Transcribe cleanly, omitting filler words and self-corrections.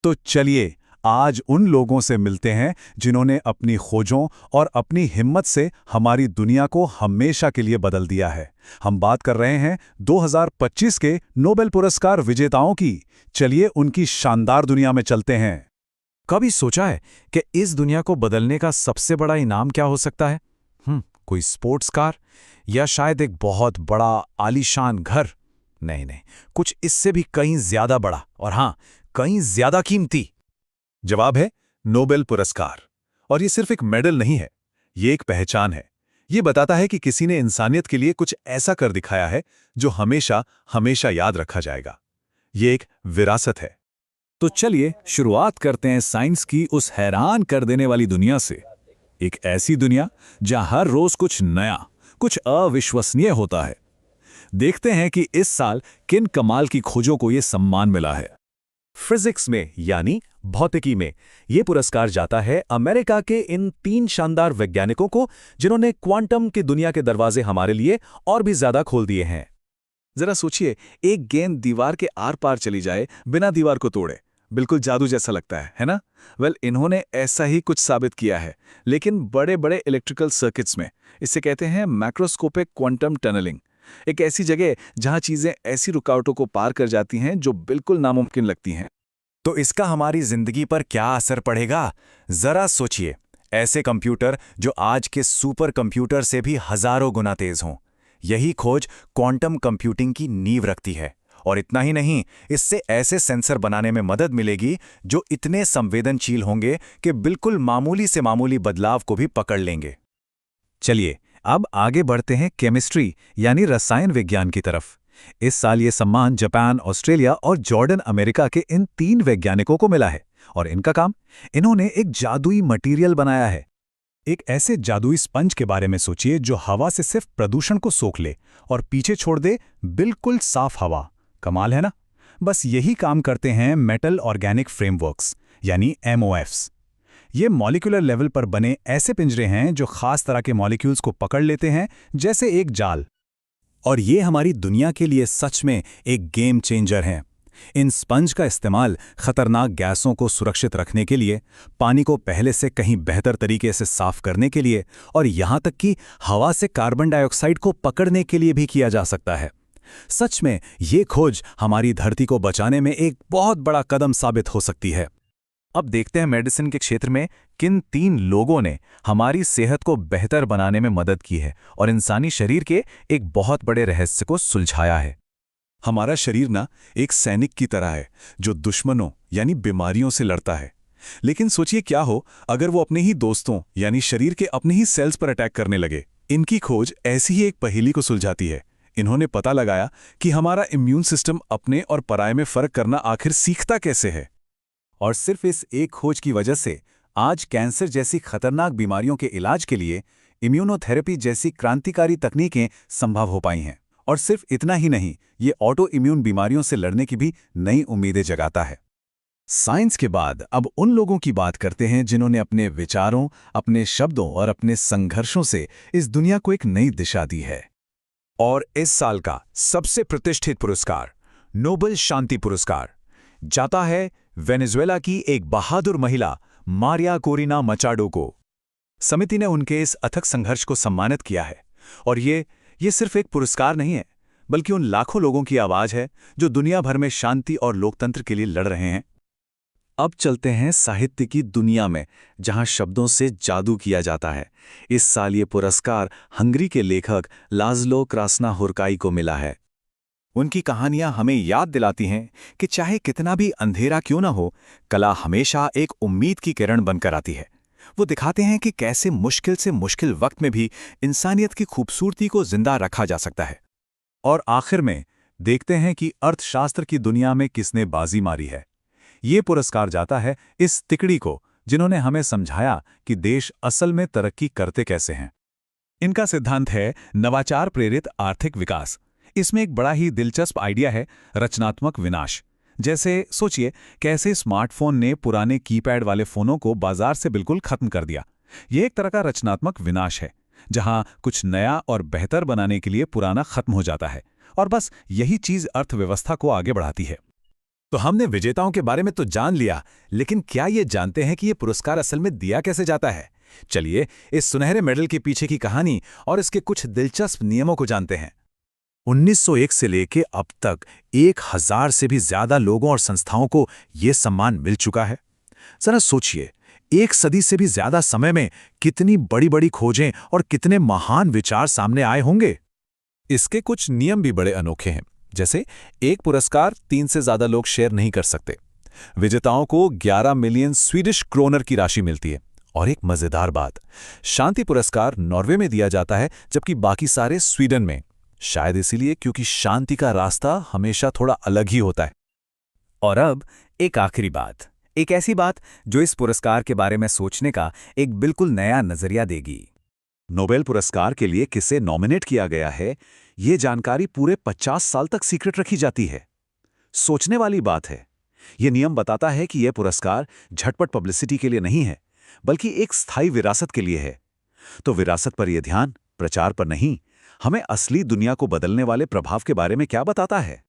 तो चलिए आज उन लोगों से मिलते हैं जिन्होंने अपनी खोजों और अपनी हिम्मत से हमारी दुनिया को हमेशा के लिए बदल दिया है। हम बात कर रहे हैं 2025 के नोबेल पुरस्कार विजेताओं की। चलिए उनकी शानदार दुनिया में चलते हैं। कभी सोचा है कि इस दुनिया को बदलने का सबसे बड़ा इनाम क्या हो सकता है? कोई स्पोर्ट्स कार या शायद एक बहुत बड़ा आलीशान घर? नहीं नहीं, कुछ इससे भी कहीं ज्यादा बड़ा और हाँ, कहीं ज्यादा कीमती। जवाब है नोबेल पुरस्कार। और ये सिर्फ एक मेडल नहीं है, ये एक पहचान है। ये बताता है कि किसी ने इंसानियत के लिए कुछ ऐसा कर दिखाया है जो हमेशा हमेशा याद रखा जाएगा। ये एक विरासत है। तो चलिए शुरुआत करते हैं साइंस की उस हैरान कर देने वाली दुनिया से। एक ऐसी दुनिया जहां हर रोज कुछ नया, कुछ अविश्वसनीय होता है। देखते हैं कि इस साल किन कमाल की खोजों को यह सम्मान मिला है। फिजिक्स में यानी भौतिकी में यह पुरस्कार जाता है अमेरिका के इन 3 शानदार वैज्ञानिकों को जिन्होंने क्वांटम की दुनिया के दरवाजे हमारे लिए और भी ज्यादा खोल दिए हैं। जरा सोचिए, एक गेंद दीवार के आर पार चली जाए बिना दीवार को तोड़े। बिल्कुल जादू जैसा लगता है ना? इन्होंने ऐसा ही कुछ साबित किया है, लेकिन बड़े बड़े इलेक्ट्रिकल सर्किट्स में। इसे कहते हैं मैक्रोस्कोपिक क्वांटम टनलिंग। एक ऐसी जगह जहां चीजें ऐसी रुकावटों को पार कर जाती हैं जो बिल्कुल नामुमकिन लगती हैं। तो इसका हमारी जिंदगी पर क्या असर पड़ेगा? जरा सोचिए, ऐसे कंप्यूटर जो आज के सुपर कंप्यूटर से भी हजारों गुना तेज हों। यही खोज क्वांटम कंप्यूटिंग की नींव रखती है। और इतना ही नहीं, इससे ऐसे सेंसर बनाने में मदद मिलेगी जो इतने संवेदनशील होंगे कि बिल्कुल मामूली से मामूली बदलाव को भी पकड़ लेंगे। चलिए अब आगे बढ़ते हैं केमिस्ट्री यानी रसायन विज्ञान की तरफ। इस साल ये सम्मान जापान, ऑस्ट्रेलिया और जॉर्डन अमेरिका के इन 3 वैज्ञानिकों को मिला है। और इनका काम, इन्होंने एक जादुई मटेरियल बनाया है। एक ऐसे जादुई स्पंज के बारे में सोचिए जो हवा से सिर्फ प्रदूषण को सोख ले और पीछे छोड़ दे बिल्कुल साफ हवा। कमाल है ना? बस यही काम करते हैं मेटल ऑर्गेनिक फ्रेमवर्क्स यानी MOFs। ये मॉलिक्यूलर लेवल पर बने ऐसे पिंजरे हैं जो खास तरह के मॉलिक्यूल्स को पकड़ लेते हैं, जैसे एक जाल। और ये हमारी दुनिया के लिए सच में एक गेम चेंजर हैं। इन स्पंज का इस्तेमाल खतरनाक गैसों को सुरक्षित रखने के लिए, पानी को पहले से कहीं बेहतर तरीके से साफ करने के लिए और यहां तक कि हवा से कार्बन डाइऑक्साइड को पकड़ने के लिए भी किया जा सकता है। सच में ये खोज हमारी धरती को बचाने में एक बहुत बड़ा कदम साबित हो सकती है। अब देखते हैं मेडिसिन के क्षेत्र में किन 3 लोगों ने हमारी सेहत को बेहतर बनाने में मदद की है और इंसानी शरीर के एक बहुत बड़े रहस्य को सुलझाया है। हमारा शरीर ना एक सैनिक की तरह है जो दुश्मनों यानी बीमारियों से लड़ता है। लेकिन सोचिए क्या हो अगर वो अपने ही दोस्तों यानी शरीर के अपने ही सेल्स पर अटैक करने लगे। इनकी खोज ऐसी ही एक पहेली को सुलझाती है। इन्होंने पता लगाया कि हमारा इम्यून सिस्टम अपने और पराये में फर्क करना आखिर सीखता कैसे है। और सिर्फ इस एक खोज की वजह से आज कैंसर जैसी खतरनाक बीमारियों के इलाज के लिए इम्यूनोथेरेपी जैसी क्रांतिकारी तकनीकें संभव हो पाई हैं। और सिर्फ इतना ही नहीं, ये ऑटो इम्यून बीमारियों से लड़ने की भी नई उम्मीदें जगाता है। साइंस के बाद अब उन लोगों की बात करते हैं जिन्होंने अपने विचारों, अपने शब्दों और अपने संघर्षों से इस दुनिया को एक नई दिशा दी है। और इस साल का सबसे प्रतिष्ठित पुरस्कार, नोबेल शांति पुरस्कार, जाता है वेनेजुएला की एक बहादुर महिला मारिया कोरिना मचाडो को। समिति ने उनके इस अथक संघर्ष को सम्मानित किया है। और ये सिर्फ एक पुरस्कार नहीं है, बल्कि उन लाखों लोगों की आवाज है जो दुनिया भर में शांति और लोकतंत्र के लिए लड़ रहे हैं। अब चलते हैं साहित्य की दुनिया में, जहां शब्दों से जादू किया जाता है। इस साल ये पुरस्कार हंगरी के लेखक लाज़लो क्रास्नाहोरकाई को मिला है। उनकी कहानियां हमें याद दिलाती हैं कि चाहे कितना भी अंधेरा क्यों ना हो, कला हमेशा एक उम्मीद की किरण बनकर आती है। वो दिखाते हैं कि कैसे मुश्किल से मुश्किल वक्त में भी इंसानियत की खूबसूरती को जिंदा रखा जा सकता है। और आखिर में देखते हैं कि अर्थशास्त्र की दुनिया में किसने बाजी मारी है। ये पुरस्कार जाता है इस तिकड़ी को जिन्होंने हमें समझाया कि देश असल में तरक्की करते कैसे हैं। इनका सिद्धांत है नवाचार प्रेरित आर्थिक विकास। इसमें एक बड़ा ही दिलचस्प आइडिया है, रचनात्मक विनाश। जैसे सोचिए कैसे स्मार्टफोन ने पुराने कीपैड वाले फोनों को बाजार से बिल्कुल खत्म कर दिया। यह एक तरह का रचनात्मक विनाश है, जहां कुछ नया और बेहतर बनाने के लिए पुराना खत्म हो जाता है। और बस यही चीज अर्थव्यवस्था को आगे बढ़ाती है। तो हमने विजेताओं के बारे में तो जान लिया, लेकिन क्या ये जानते हैं कि ये पुरस्कार असल में दिया कैसे जाता है? चलिए इस सुनहरे मेडल के पीछे की कहानी और इसके कुछ दिलचस्प नियमों को जानते हैं। 1901 से लेके अब तक 1000 से भी ज्यादा लोगों और संस्थाओं को ये सम्मान मिल चुका है। जरा सोचिए, एक सदी से भी ज्यादा समय में कितनी बड़ी-बड़ी खोजें और कितने महान विचार सामने आए होंगे। इसके कुछ नियम भी बड़े अनोखे हैं, जैसे एक पुरस्कार 3 से ज्यादा लोग शेयर नहीं कर सकते। विजेताओं को 11 मिलियन स्वीडिश क्रोनर की राशि मिलती है। और एक मजेदार बात, शांति पुरस्कार नॉर्वे में दिया जाता है जबकि बाकी सारे स्वीडन में। शायद इसीलिए क्योंकि शांति का रास्ता हमेशा थोड़ा अलग ही होता है। और अब एक आखिरी बात, एक ऐसी बात जो इस पुरस्कार के बारे में सोचने का एक बिल्कुल नया नजरिया देगी। नोबेल पुरस्कार के लिए किसे नॉमिनेट किया गया है, ये जानकारी पूरे 50 साल तक सीक्रेट रखी जाती है। सोचने वाली बात है। ये नियम बताता है कि यह पुरस्कार झटपट पब्लिसिटी के लिए नहीं है, बल्कि एक स्थायी विरासत के लिए है। तो विरासत पर यह ध्यान, प्रचार पर नहीं, हमें असली दुनिया को बदलने वाले प्रभाव के बारे में क्या बताता है?